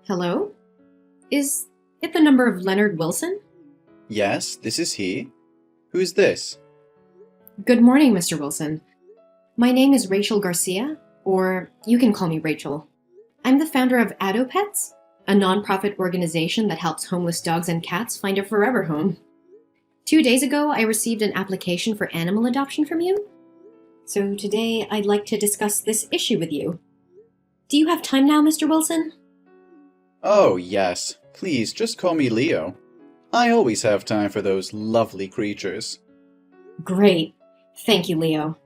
Hello? Is it the number of Leonard Wilson? Yes, this is he. Who's this? Good morning, Mr. Wilson. My name is Rachel Garcia, or you can call me Rachel. I'm the founder of Adopets, a nonprofit organization that helps homeless dogs and cats find a forever home. 2 days ago, I received an application for animal adoption from you. So today, I'd like to discuss this issue with you. Do you have time now, Mr. Wilson? Oh, yes. Please, just call me Leo. I always have time for those lovely creatures. Great. Thank you, Leo.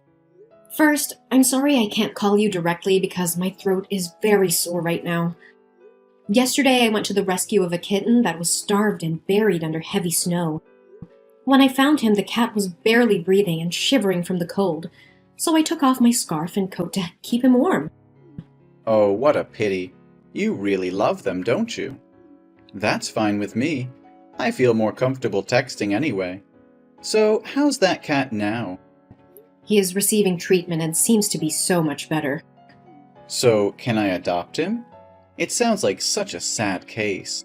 First, I'm sorry I can't call you directly because my throat is very sore right now. Yesterday, I went to the rescue of a kitten that was starved and buried under heavy snow. When I found him, the cat was barely breathing and shivering from the cold, so I took off my scarf and coat to keep him warm. Oh, what a pity. You really love them, don't you? That's fine with me. I feel more comfortable texting anyway. So, how's that cat now? He is receiving treatment and seems to be so much better. So, can I adopt him? It sounds like such a sad case.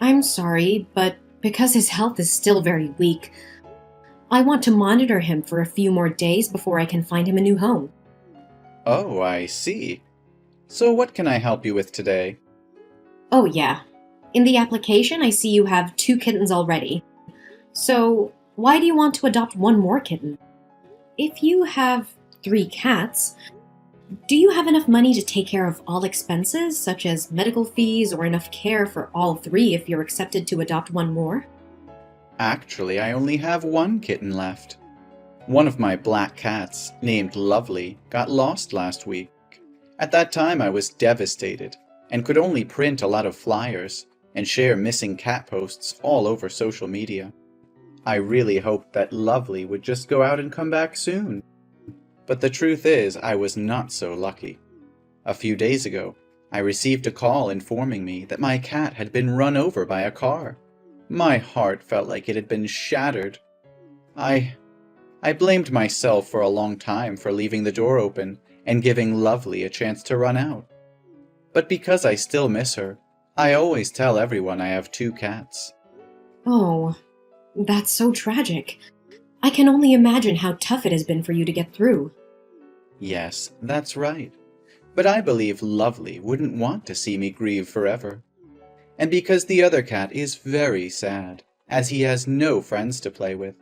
I'm sorry, but because his health is still very weak, I want to monitor him for a few more days before I can find him a new home. Oh, I see. So what can I help you with today? Oh yeah. In the application, I see you have 2 kittens already. So, why do you want to adopt one more kitten? If you have 3 cats, do you have enough money to take care of all expenses, such as medical fees, or enough care for all 3 if you're accepted to adopt one more? Actually, I only have one kitten left. One of my black cats, named Lovely, got lost last week. At that time, I was devastated and could only print a lot of flyers and share missing cat posts all over social media. I really hoped that Lovely would just go out and come back soon. But the truth is, I was not so lucky. A few days ago, I received a call informing me that my cat had been run over by a car. My heart felt like it had been shattered. I blamed myself for a long time for leaving the door open and giving Lovely a chance to run out. But because I still miss her, I always tell everyone I have 2 cats. Oh, that's so tragic. I can only imagine how tough it has been for you to get through. Yes, that's right. But I believe Lovely wouldn't want to see me grieve forever. And because the other cat is very sad, as he has no friends to play with,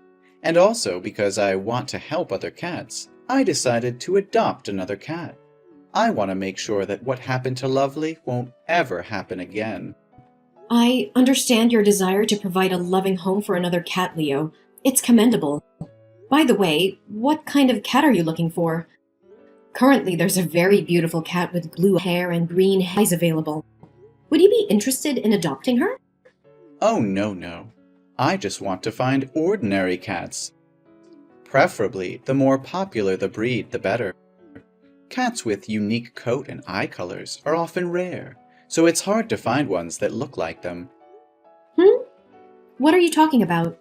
and also because I want to help other cats, I decided to adopt another cat. I want to make sure that what happened to Lovely won't ever happen again. I understand your desire to provide a loving home for another cat, Leo. It's commendable. By the way, what kind of cat are you looking for? Currently, there's a very beautiful cat with blue hair and green eyes available. Would you be interested in adopting her? Oh, no. I just want to find ordinary cats. Preferably, the more popular the breed, the better. Cats with unique coat and eye colors are often rare, so it's hard to find ones that look like them. What are you talking about?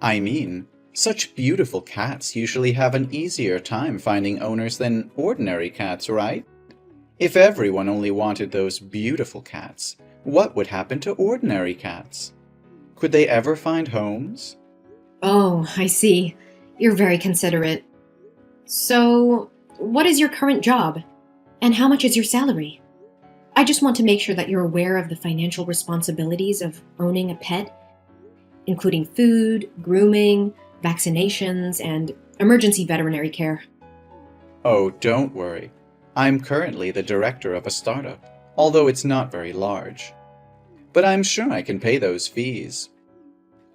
I mean, such beautiful cats usually have an easier time finding owners than ordinary cats, right? If everyone only wanted those beautiful cats, what would happen to ordinary cats? Could they ever find homes? Oh, I see. You're very considerate. So, what is your current job? And how much is your salary? I just want to make sure that you're aware of the financial responsibilities of owning a pet, including food, grooming, vaccinations, and emergency veterinary care. Oh, don't worry. I'm currently the director of a startup, although it's not very large. But I'm sure I can pay those fees.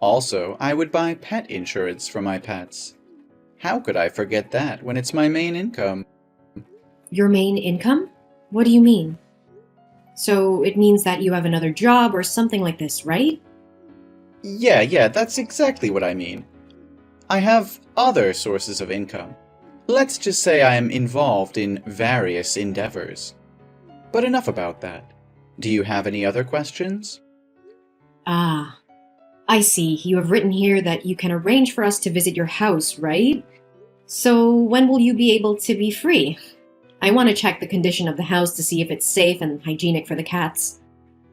Also, I would buy pet insurance for my pets. How could I forget that when it's my main income? Your main income? What do you mean? So it means that you have another job or something like this, right? Yeah, that's exactly what I mean. I have other sources of income. Let's just say I am involved in various endeavors. But enough about that. Do you have any other questions? Ah, I see. You have written here that you can arrange for us to visit your house, right? So when will you be able to be free? I want to check the condition of the house to see if it's safe and hygienic for the cats.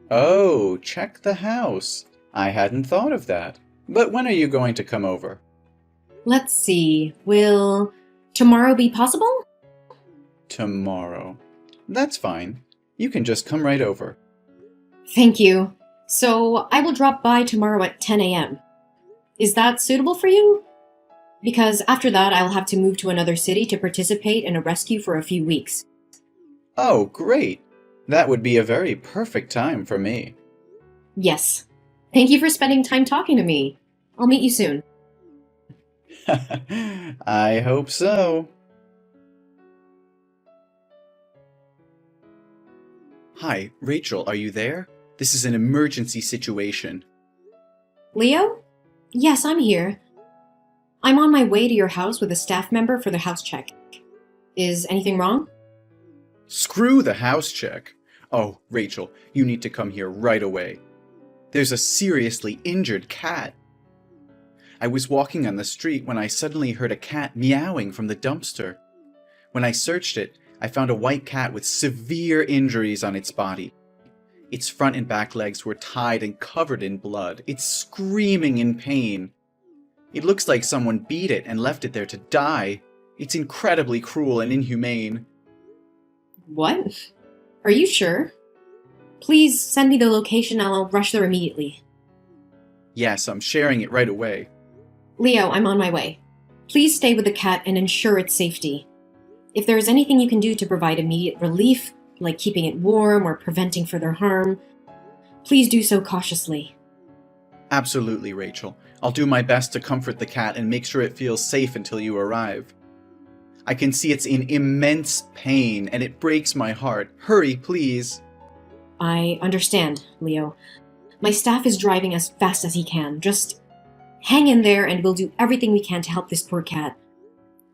Oh, check the house. I hadn't thought of that. But when are you going to come over? Let's see, will tomorrow be possible? Tomorrow. That's fine. You can just come right over. Thank you. So I will drop by tomorrow at 10 a.m. Is that suitable for you? Because after that, I'll have to move to another city to participate in a rescue for a few weeks. Oh, great. That would be a very perfect time for me. Yes. Thank you for spending time talking to me. I'll meet you soon. I hope so. Hi, Rachel, are you there? This is an emergency situation. Leo? Yes, I'm here. I'm on my way to your house with a staff member for the house check. Is anything wrong? Screw the house check. Oh, Rachel, you need to come here right away. There's a seriously injured cat. I was walking on the street when I suddenly heard a cat meowing from the dumpster. When I searched it, I found a white cat with severe injuries on its body. Its front and back legs were tied and covered in blood. It's screaming in pain. It looks like someone beat it and left it there to die. It's incredibly cruel and inhumane. What? Are you sure? Please send me the location and I'll rush there immediately. Yes, I'm sharing it right away. Leo, I'm on my way. Please stay with the cat and ensure its safety. If there is anything you can do to provide immediate relief, like keeping it warm or preventing further harm, please do so cautiously. Absolutely, Rachel. I'll do my best to comfort the cat and make sure it feels safe until you arrive. I can see it's in immense pain and it breaks my heart. Hurry, please. I understand, Leo. My staff is driving as fast as he can. Just hang in there and we'll do everything we can to help this poor cat.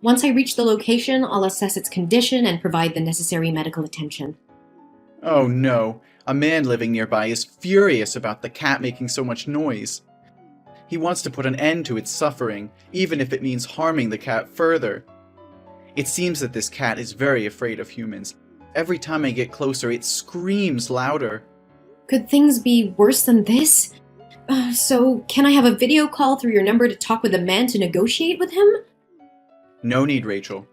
Once I reach the location, I'll assess its condition and provide the necessary medical attention. Oh no, a man living nearby is furious about the cat making so much noise. He wants to put an end to its suffering, even if it means harming the cat further. It seems that this cat is very afraid of humans. Every time I get closer, it screams louder. Could things be worse than this? So, can I have a video call through your number to talk with the man to negotiate with him? No need, Rachel.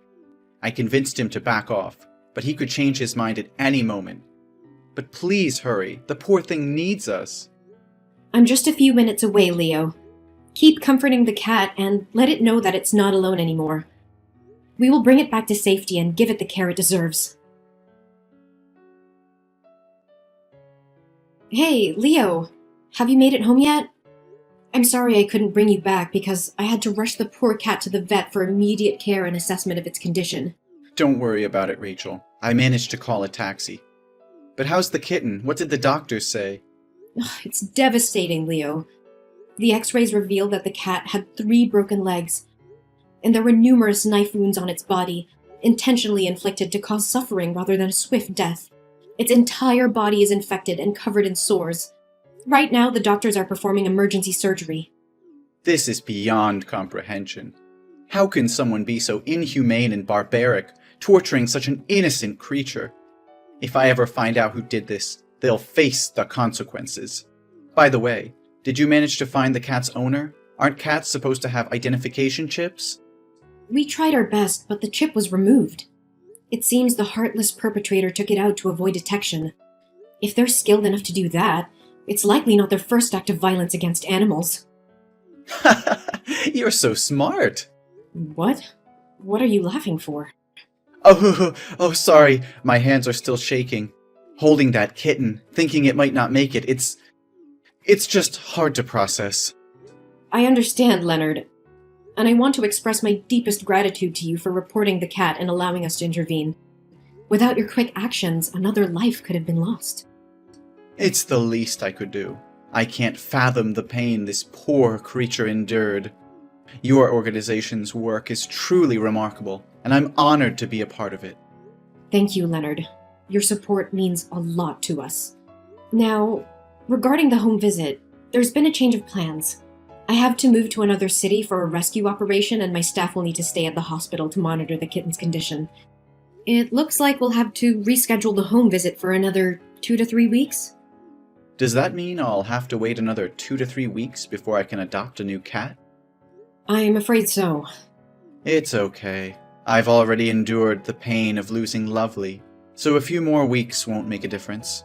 I convinced him to back off, but he could change his mind at any moment. But please hurry, the poor thing needs us. I'm just a few minutes away, Leo. Keep comforting the cat and let it know that it's not alone anymore. We will bring it back to safety and give it the care it deserves. Hey, Leo, have you made it home yet? I'm sorry I couldn't bring you back because I had to rush the poor cat to the vet for immediate care and assessment of its condition. Don't worry about it, Rachel. I managed to call a taxi. But how's the kitten? What did the doctors say? It's devastating, Leo. The x-rays revealed that the cat had 3 broken legs, and there were numerous knife wounds on its body, intentionally inflicted to cause suffering rather than a swift death. Its entire body is infected and covered in sores. Right now, the doctors are performing emergency surgery. This is beyond comprehension. How can someone be so inhumane and barbaric, torturing such an innocent creature? If I ever find out who did this, they'll face the consequences. By the way, did you manage to find the cat's owner? Aren't cats supposed to have identification chips? We tried our best, but the chip was removed. It seems the heartless perpetrator took it out to avoid detection. If they're skilled enough to do that, it's likely not their first act of violence against animals. You're so smart. What? What are you laughing for? Oh, sorry. My hands are still shaking. Holding that kitten, thinking it might not make it, it's just hard to process. I understand, Leonard. And I want to express my deepest gratitude to you for reporting the cat and allowing us to intervene. Without your quick actions, another life could have been lost. It's the least I could do. I can't fathom the pain this poor creature endured. Your organization's work is truly remarkable, and I'm honored to be a part of it. Thank you, Leonard. Your support means a lot to us. Now, regarding the home visit, there's been a change of plans. I have to move to another city for a rescue operation, and my staff will need to stay at the hospital to monitor the kitten's condition. It looks like we'll have to reschedule the home visit for another 2 to 3 weeks. Does that mean I'll have to wait another 2 to 3 weeks before I can adopt a new cat? I'm afraid so. It's okay. I've already endured the pain of losing Lovely, so a few more weeks won't make a difference.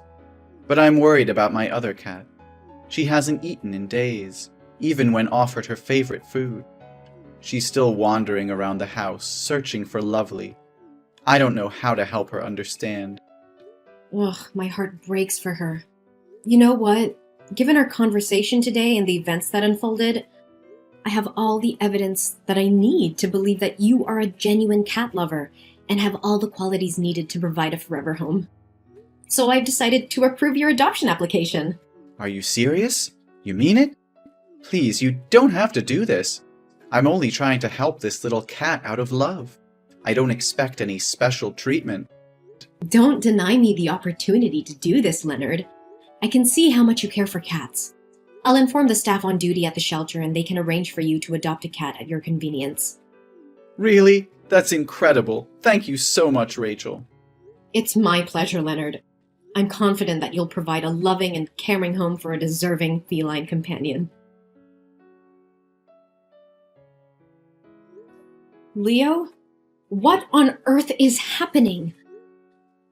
But I'm worried about my other cat. She hasn't eaten in days, even when offered her favorite food. She's still wandering around the house, searching for Lovely. I don't know how to help her understand. Ugh, my heart breaks for her. You know what? Given our conversation today and the events that unfolded, I have all the evidence that I need to believe that you are a genuine cat lover and have all the qualities needed to provide a forever home. So I've decided to approve your adoption application. Are you serious? You mean it? Please, you don't have to do this. I'm only trying to help this little cat out of love. I don't expect any special treatment. Don't deny me the opportunity to do this, Leonard. I can see how much you care for cats. I'll inform the staff on duty at the shelter and they can arrange for you to adopt a cat at your convenience. Really? That's incredible. Thank you so much, Rachel. It's my pleasure, Leonard. I'm confident that you'll provide a loving and caring home for a deserving feline companion. Leo? What on earth is happening?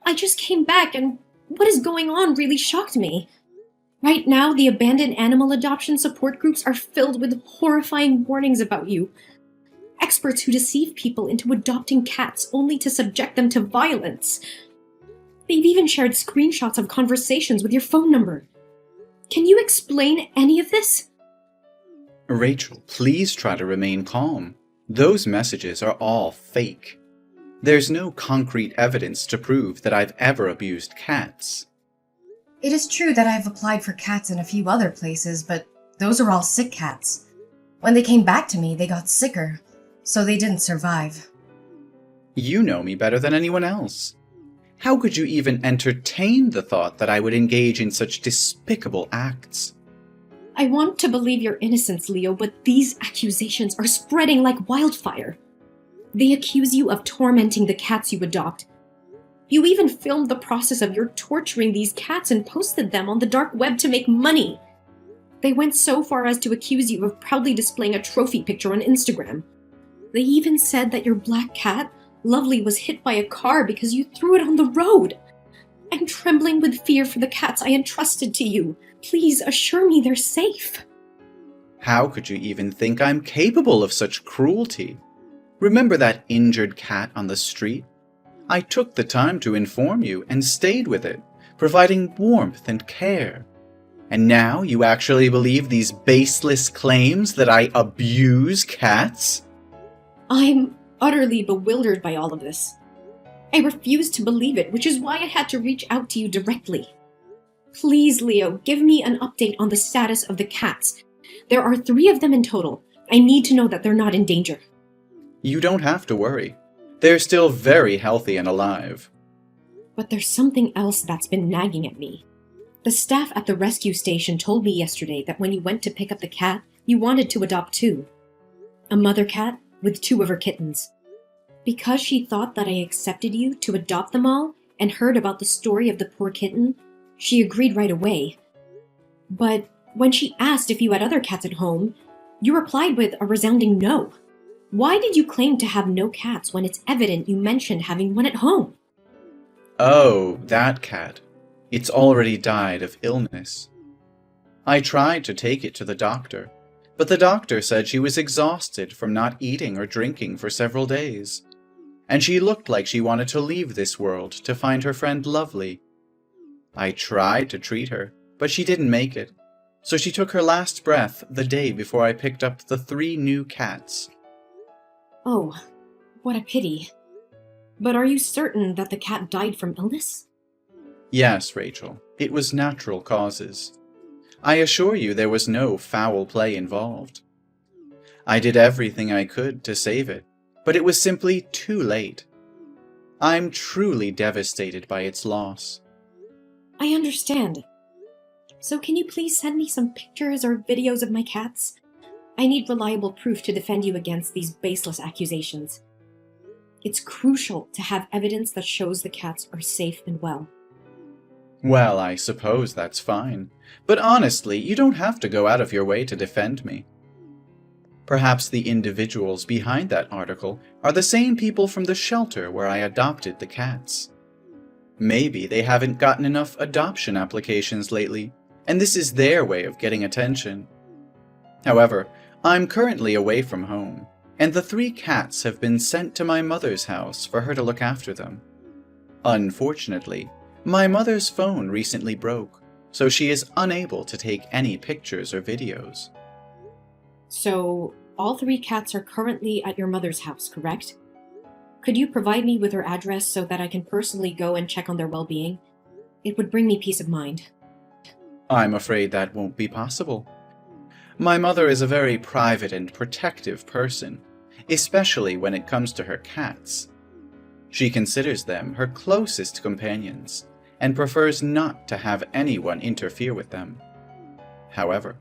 I just came back and what is going on really shocked me. Right now, the abandoned animal adoption support groups are filled with horrifying warnings about you. Experts who deceive people into adopting cats only to subject them to violence. They've even shared screenshots of conversations with your phone number. Can you explain any of this? Rachel, please try to remain calm. Those messages are all fake. There's no concrete evidence to prove that I've ever abused cats. It is true that I have applied for cats in a few other places, but those are all sick cats. When they came back to me, they got sicker, so they didn't survive. You know me better than anyone else. How could you even entertain the thought that I would engage in such despicable acts? I want to believe your innocence, Leo, but these accusations are spreading like wildfire. They accuse you of tormenting the cats you adopt. You even filmed the process of your torturing these cats and posted them on the dark web to make money. They went so far as to accuse you of proudly displaying a trophy picture on Instagram. They even said that your black cat, Lovely, was hit by a car because you threw it on the road. I'm trembling with fear for the cats I entrusted to you. Please assure me they're safe. How could you even think I'm capable of such cruelty? Remember that injured cat on the street? I took the time to inform you and stayed with it, providing warmth and care. And now you actually believe these baseless claims that I abuse cats? I'm utterly bewildered by all of this. I refuse to believe it, which is why I had to reach out to you directly. Please, Leo, give me an update on the status of the cats. There are 3 of them in total. I need to know that they're not in danger. You don't have to worry. They're still very healthy and alive. But there's something else that's been nagging at me. The staff at the rescue station told me yesterday that when you went to pick up the cat, you wanted to adopt 2. A mother cat with 2 of her kittens. Because she thought that I accepted you to adopt them all and heard about the story of the poor kitten, she agreed right away. But when she asked if you had other cats at home, you replied with a resounding no. Why did you claim to have no cats when it's evident you mentioned having one at home? Oh, that cat. It's already died of illness. I tried to take it to the doctor, but the doctor said she was exhausted from not eating or drinking for several days. And she looked like she wanted to leave this world to find her friend Lovely. I tried to treat her, but she didn't make it, so she took her last breath the day before I picked up the 3 new cats. Oh, what a pity. But are you certain that the cat died from illness? Yes, Rachel, it was natural causes. I assure you there was no foul play involved. I did everything I could to save it, but it was simply too late. I'm truly devastated by its loss. I understand. So can you please send me some pictures or videos of my cats? I need reliable proof to defend you against these baseless accusations. It's crucial to have evidence that shows the cats are safe and well. Well, I suppose that's fine. But honestly, you don't have to go out of your way to defend me. Perhaps the individuals behind that article are the same people from the shelter where I adopted the cats. Maybe they haven't gotten enough adoption applications lately, and this is their way of getting attention. However, I'm currently away from home, and the 3 cats have been sent to my mother's house for her to look after them. Unfortunately, my mother's phone recently broke, so she is unable to take any pictures or videos. So, all 3 cats are currently at your mother's house, correct? Could you provide me with her address so that I can personally go and check on their well-being? It would bring me peace of mind. I'm afraid that won't be possible. My mother is a very private and protective person, especially when it comes to her cats. She considers them her closest companions and prefers not to have anyone interfere with them. However,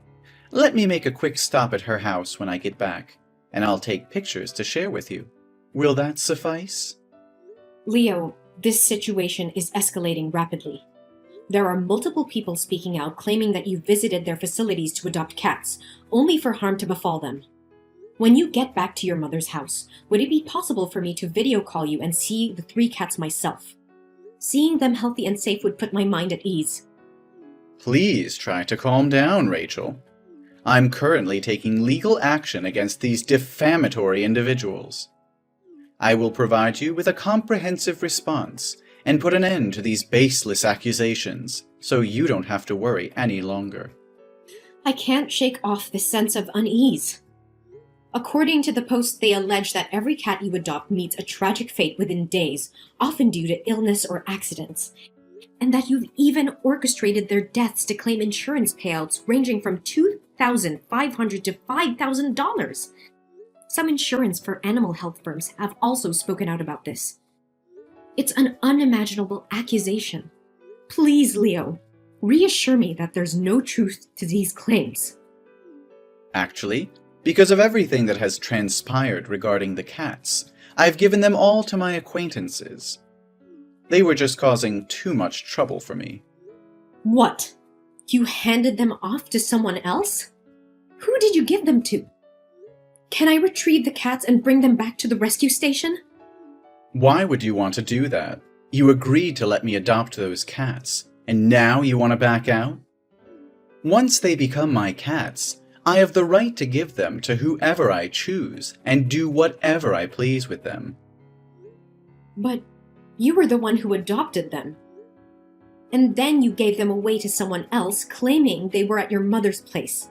let me make a quick stop at her house when I get back, and I'll take pictures to share with you. Will that suffice? Leo, this situation is escalating rapidly. There are multiple people speaking out claiming that you visited their facilities to adopt cats, only for harm to befall them. When you get back to your mother's house, would it be possible for me to video call you and see the 3 cats myself? Seeing them healthy and safe would put my mind at ease. Please try to calm down, Rachel. I'm currently taking legal action against these defamatory individuals. I will provide you with a comprehensive response and put an end to these baseless accusations, so you don't have to worry any longer. I can't shake off this sense of unease. According to the post, they allege that every cat you adopt meets a tragic fate within days, often due to illness or accidents, and that you've even orchestrated their deaths to claim insurance payouts ranging from $2,500 to $5,000. Some insurance for animal health firms have also spoken out about this. It's an unimaginable accusation. Please, Leo, reassure me that there's no truth to these claims. Actually, because of everything that has transpired regarding the cats, I've given them all to my acquaintances. They were just causing too much trouble for me. What? You handed them off to someone else? Who did you give them to? Can I retrieve the cats and bring them back to the rescue station? Why would you want to do that? You agreed to let me adopt those cats, and now you want to back out? Once they become my cats, I have the right to give them to whoever I choose and do whatever I please with them. But you were the one who adopted them. And then you gave them away to someone else, claiming they were at your mother's place.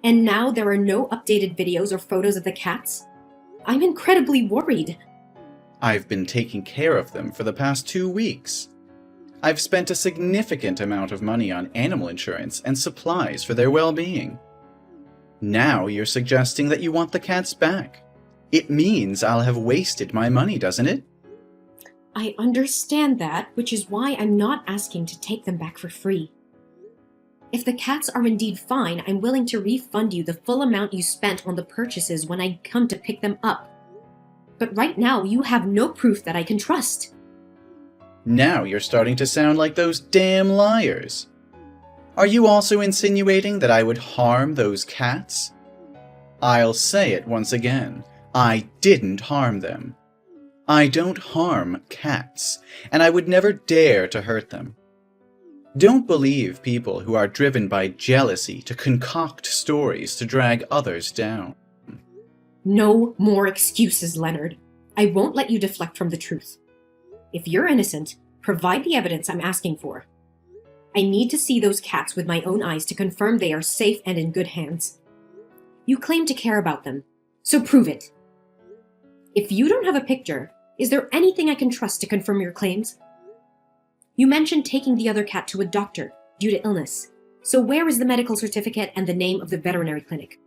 And now there are no updated videos or photos of the cats? I'm incredibly worried. I've been taking care of them for the past 2 weeks. I've spent a significant amount of money on animal insurance and supplies for their well-being. Now you're suggesting that you want the cats back. It means I'll have wasted my money, doesn't it? I understand that, which is why I'm not asking to take them back for free. If the cats are indeed fine, I'm willing to refund you the full amount you spent on the purchases when I come to pick them up. But right now, you have no proof that I can trust. Now you're starting to sound like those damn liars. Are you also insinuating that I would harm those cats? I'll say it once again. I didn't harm them. I don't harm cats, and I would never dare to hurt them. Don't believe people who are driven by jealousy to concoct stories to drag others down. No more excuses, Leonard. I won't let you deflect from the truth. If you're innocent, provide the evidence I'm asking for. I need to see those cats with my own eyes to confirm they are safe and in good hands. You claim to care about them, so prove it. If you don't have a picture, is there anything I can trust to confirm your claims? You mentioned taking the other cat to a doctor due to illness. So where is the medical certificate and the name of the veterinary clinic?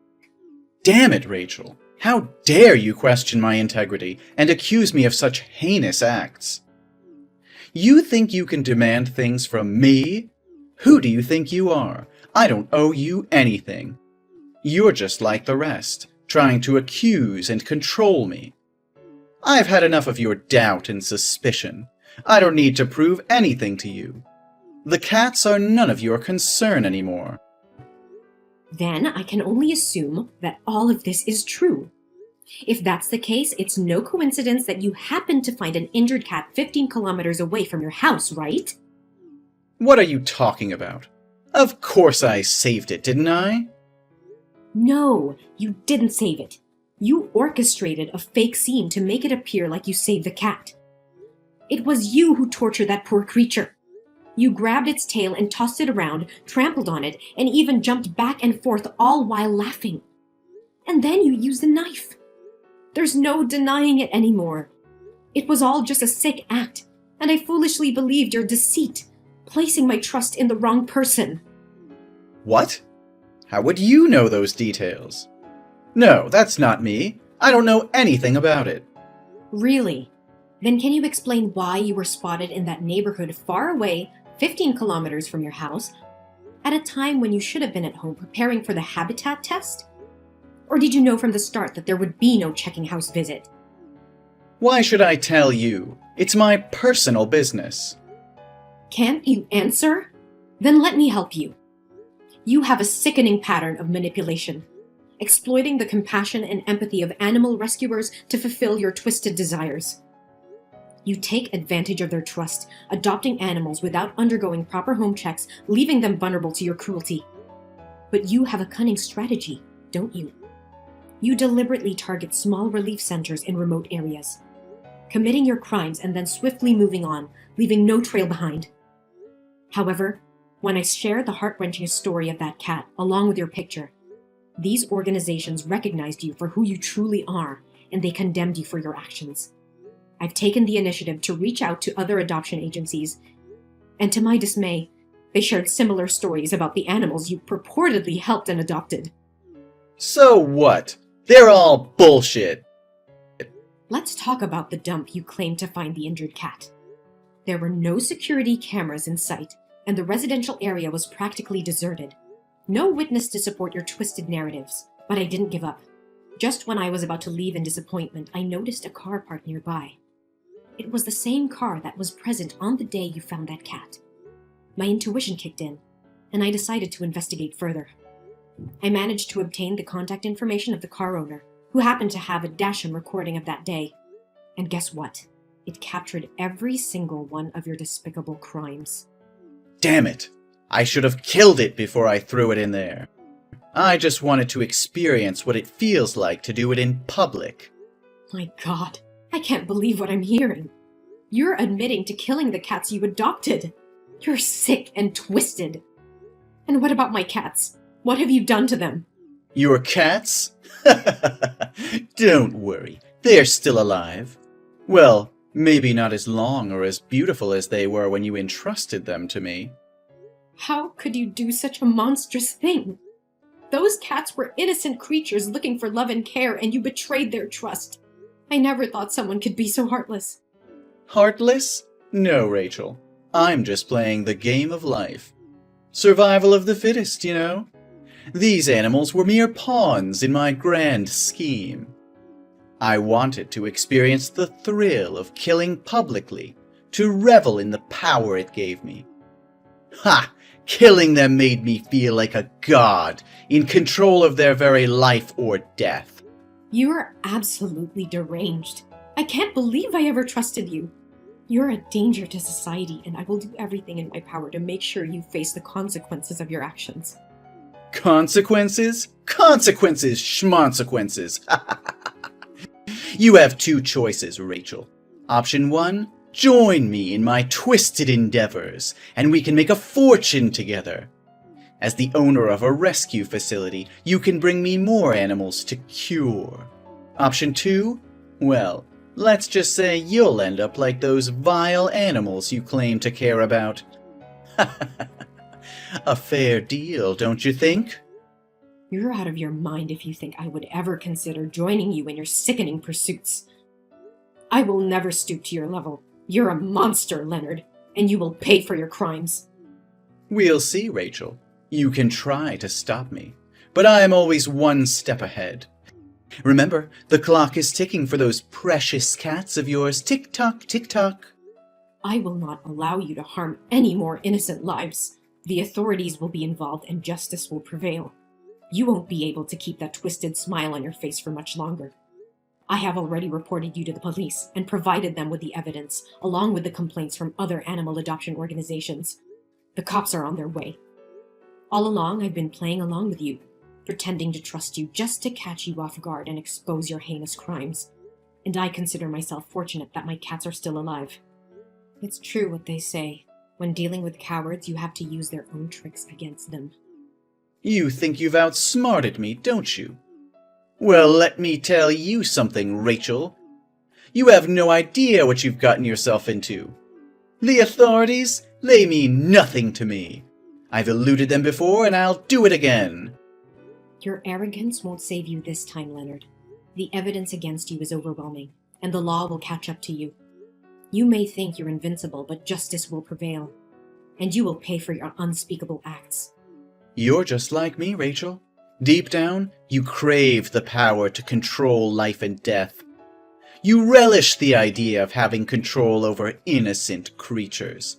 Damn it, Rachel. How dare you question my integrity and accuse me of such heinous acts? You think you can demand things from me? Who do you think you are? I don't owe you anything. You're just like the rest, trying to accuse and control me. I've had enough of your doubt and suspicion. I don't need to prove anything to you. The cats are none of your concern anymore. Then I can only assume that all of this is true. If that's the case, it's no coincidence that you happened to find an injured cat 15 kilometers away from your house, right? What are you talking about? Of course I saved it, didn't I? No, you didn't save it. You orchestrated a fake scene to make it appear like you saved the cat. It was you who tortured that poor creature. You grabbed its tail and tossed it around, trampled on it, and even jumped back and forth all while laughing. And then you used a knife. There's no denying it anymore. It was all just a sick act, and I foolishly believed your deceit, placing my trust in the wrong person. What? How would you know those details? No, that's not me. I don't know anything about it. Really? Then can you explain why you were spotted in that neighborhood far away, 15 kilometers from your house, at a time when you should have been at home preparing for the habitat test? Or did you know from the start that there would be no checking house visit? Why should I tell you? It's my personal business. Can't you answer? Then let me help you. You have a sickening pattern of manipulation, exploiting the compassion and empathy of animal rescuers to fulfill your twisted desires. You take advantage of their trust, adopting animals without undergoing proper home checks, leaving them vulnerable to your cruelty. But you have a cunning strategy, don't you? You deliberately target small relief centers in remote areas, committing your crimes and then swiftly moving on, leaving no trail behind. However, when I shared the heart-wrenching story of that cat along with your picture, these organizations recognized you for who you truly are, and they condemned you for your actions. I've taken the initiative to reach out to other adoption agencies, and to my dismay, they shared similar stories about the animals you purportedly helped and adopted. So what? They're all bullshit. Let's talk about the dump you claimed to find the injured cat. There were no security cameras in sight, and the residential area was practically deserted. No witness to support your twisted narratives, but I didn't give up. Just when I was about to leave in disappointment, I noticed a car parked nearby. It was the same car that was present on the day you found that cat. My intuition kicked in, and I decided to investigate further. I managed to obtain the contact information of the car owner, who happened to have a dashcam recording of that day. And guess what? It captured every single one of your despicable crimes. Damn it! I should have killed it before I threw it in there. I just wanted to experience what it feels like to do it in public. My God, I can't believe what I'm hearing. You're admitting to killing the cats you adopted. You're sick and twisted. And what about my cats? What have you done to them? Your cats? Don't worry, they're still alive. Well, maybe not as long or as beautiful as they were when you entrusted them to me. How could you do such a monstrous thing? Those cats were innocent creatures looking for love and care, and you betrayed their trust. I never thought someone could be so heartless. Heartless? No, Rachel. I'm just playing the game of life. Survival of the fittest, you know? These animals were mere pawns in my grand scheme. I wanted to experience the thrill of killing publicly, to revel in the power it gave me. Ha! Killing them made me feel like a god, in control of their very life or death. You are absolutely deranged. I can't believe I ever trusted you. You're a danger to society, and I will do everything in my power to make sure you face the consequences of your actions. Consequences? Consequences, schmonsequences. You have two choices, Rachel. Option 1, join me in my twisted endeavors, and we can make a fortune together. As the owner of a rescue facility, you can bring me more animals to cure. Option 2, well, let's just say you'll end up like those vile animals you claim to care about. A fair deal, don't you think? You're out of your mind if you think I would ever consider joining you in your sickening pursuits. I will never stoop to your level. You're a monster, Leonard, and you will pay for your crimes. We'll see, Rachel. You can try to stop me, but I am always one step ahead. Remember, the clock is ticking for those precious cats of yours. Tick-tock, tick-tock. I will not allow you to harm any more innocent lives. The authorities will be involved and justice will prevail. You won't be able to keep that twisted smile on your face for much longer. I have already reported you to the police and provided them with the evidence, along with the complaints from other animal adoption organizations. The cops are on their way. All along, I've been playing along with you, pretending to trust you just to catch you off guard and expose your heinous crimes. And I consider myself fortunate that my cats are still alive. It's true what they say. When dealing with cowards, you have to use their own tricks against them. You think you've outsmarted me, don't you? Well, let me tell you something, Rachel. You have no idea what you've gotten yourself into. The authorities, they mean nothing to me. I've eluded them before, and I'll do it again. Your arrogance won't save you this time, Leonard. The evidence against you is overwhelming, and the law will catch up to you. You may think you're invincible, but justice will prevail, and you will pay for your unspeakable acts. You're just like me, Rachel. Deep down, you crave the power to control life and death. You relish the idea of having control over innocent creatures.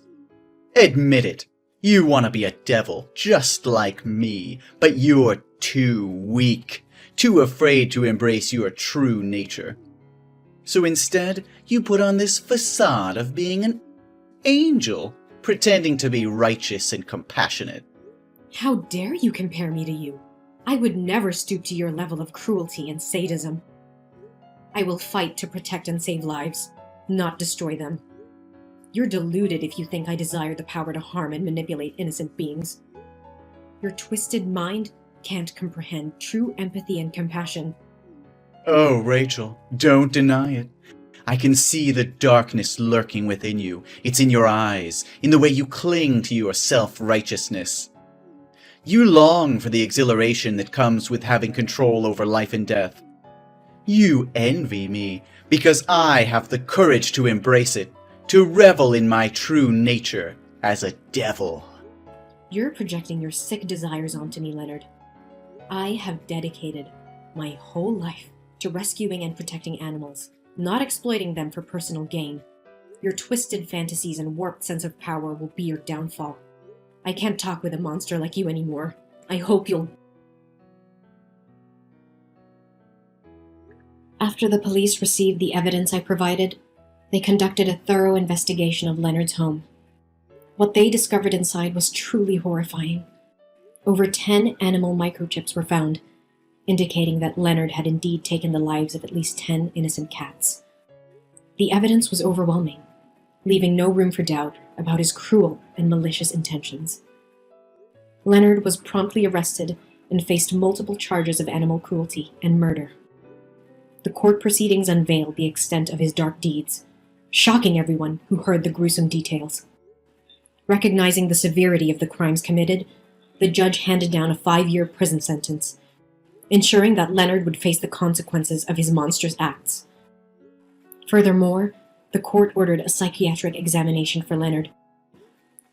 Admit it, you want to be a devil just like me, but you're too weak, too afraid to embrace your true nature. So instead, you put on this facade of being an angel, pretending to be righteous and compassionate. How dare you compare me to you? I would never stoop to your level of cruelty and sadism. I will fight to protect and save lives, not destroy them. You're deluded if you think I desire the power to harm and manipulate innocent beings. Your twisted mind can't comprehend true empathy and compassion. Oh, Rachel, don't deny it. I can see the darkness lurking within you. It's in your eyes, in the way you cling to your self-righteousness. You long for the exhilaration that comes with having control over life and death. You envy me because I have the courage to embrace it, to revel in my true nature as a devil. You're projecting your sick desires onto me, Leonard. I have dedicated my whole life to rescuing and protecting animals, not exploiting them for personal gain. Your twisted fantasies and warped sense of power will be your downfall. I can't talk with a monster like you anymore. I hope you'll... After the police received the evidence I provided, they conducted a thorough investigation of Leonard's home. What they discovered inside was truly horrifying. Over 10 animal microchips were found, indicating that Leonard had indeed taken the lives of at least 10 innocent cats. The evidence was overwhelming, leaving no room for doubt about his cruel and malicious intentions. Leonard was promptly arrested and faced multiple charges of animal cruelty and murder. The court proceedings unveiled the extent of his dark deeds, shocking everyone who heard the gruesome details. Recognizing the severity of the crimes committed, the judge handed down a 5-year prison sentence, ensuring that Leonard would face the consequences of his monstrous acts. Furthermore, the court ordered a psychiatric examination for Leonard,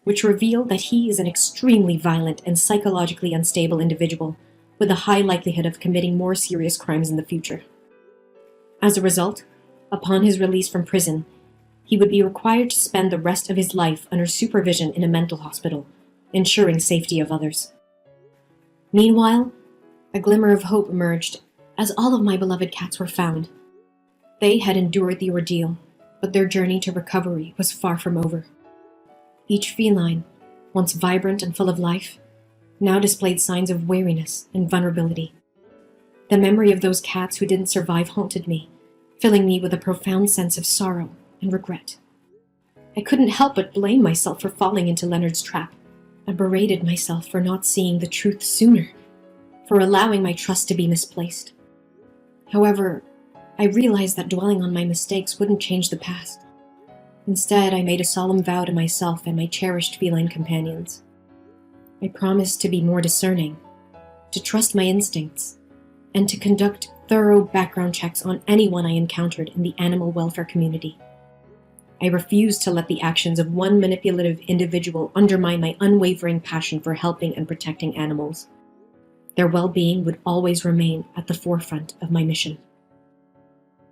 which revealed that he is an extremely violent and psychologically unstable individual with a high likelihood of committing more serious crimes in the future. As a result, upon his release from prison, he would be required to spend the rest of his life under supervision in a mental hospital, ensuring safety of others. Meanwhile, a glimmer of hope emerged as all of my beloved cats were found. They had endured the ordeal, but their journey to recovery was far from over. Each feline, once vibrant and full of life, now displayed signs of weariness and vulnerability. The memory of those cats who didn't survive haunted me, filling me with a profound sense of sorrow and regret. I couldn't help but blame myself for falling into Leonard's trap, and berated myself for not seeing the truth sooner, for allowing my trust to be misplaced. However, I realized that dwelling on my mistakes wouldn't change the past. Instead, I made a solemn vow to myself and my cherished feline companions. I promised to be more discerning, to trust my instincts, and to conduct thorough background checks on anyone I encountered in the animal welfare community. I refused to let the actions of one manipulative individual undermine my unwavering passion for helping and protecting animals. Their well-being would always remain at the forefront of my mission.